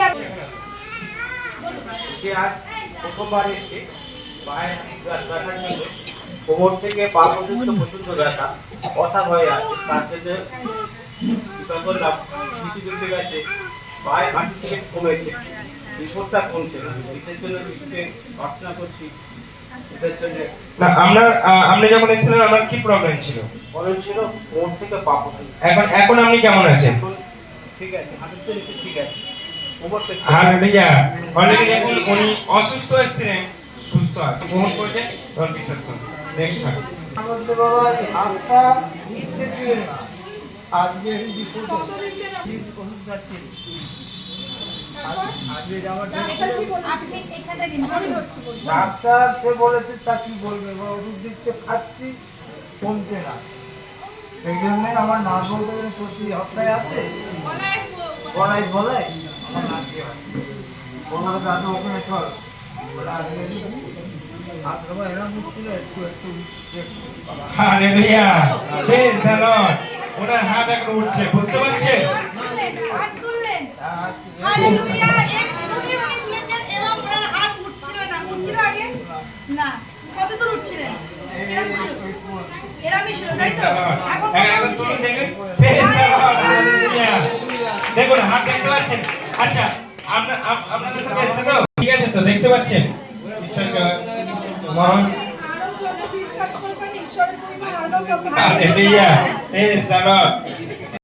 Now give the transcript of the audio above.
আজকে আজ প্রথমবার এসে পায়ের ব্যথার জন্য কোমর থেকে পা পর্যন্ত প্রচন্ড ব্যথা অসাড় হয়ে আছে। তার জন্য চিন্তা করলাম কিছু দিতে গেছে পায়ের হাঁটু থেকে কমেছে, রিপোর্টটা কমছে না। এটার জন্য কিছুতে প্রার্থনা করছি। এটার জন্য না আপনি যখন এসেছিলেন আমার কি প্রবলেম ছিল? প্রবলেম ছিল কোমর থেকে পা পর্যন্ত। এখন আপনি কেমন আছেন? এখন ঠিক আছে, হাঁটুর জন্য ঠিক আছে। কোমর থেকে হালেলুয়া। অলরেডি দেখুন উনি অসুস্থ ছিলেন, সুস্থ আছে, গ্রহণ করেছেন, এবং বিশ্বাস করুন। নেক্সট টাইম আমাদের বাবা আস্থা ইচ্ছে ছিলেন না। আজকে রিপোর্ট যাচ্ছে আজকে যাওয়ার ডাক্তার সে বলেছে তা কি বলবে, ওষুধ দিচ্ছে খাচ্ছি কমছে না। সেই জন্য আমার নার্ভ বলতে প্রতি হপ্তাহে আছে বলাই বলাই আমার নার্ভে আছে। বলবো দাদা ওখানে চল বলে আজকে হাত বাবা এরা মুশকিল একটু একটু হালেলুয়া। Praise the lord. ওনার হাত এখন উঠছে, বুঝতে পারছেন? কাজ করলেন হালেলুয়া। উনি তুলেছেন এবং ওনার হাত উঠছিল না, উঠছিল আগে না, কত দূর উঠছিলেন? এরকম ছিল, এরকমই ছিল, তাই তো? এখন এখন তুলুন দেখুন। Praise the lord. হালেলুয়া। দেখুন হাত দেখতে পাচ্ছেন? আচ্ছা আপনাদের সাথে এসে তো ঠিক আছে তো, দেখতে পাচ্ছেন? ঈশ্বরকে মহান। আরো যত বিশ্বাস করবেন ঈশ্বরের পরিমাণ আরো যত হালেলুয়া। Praise the Lord.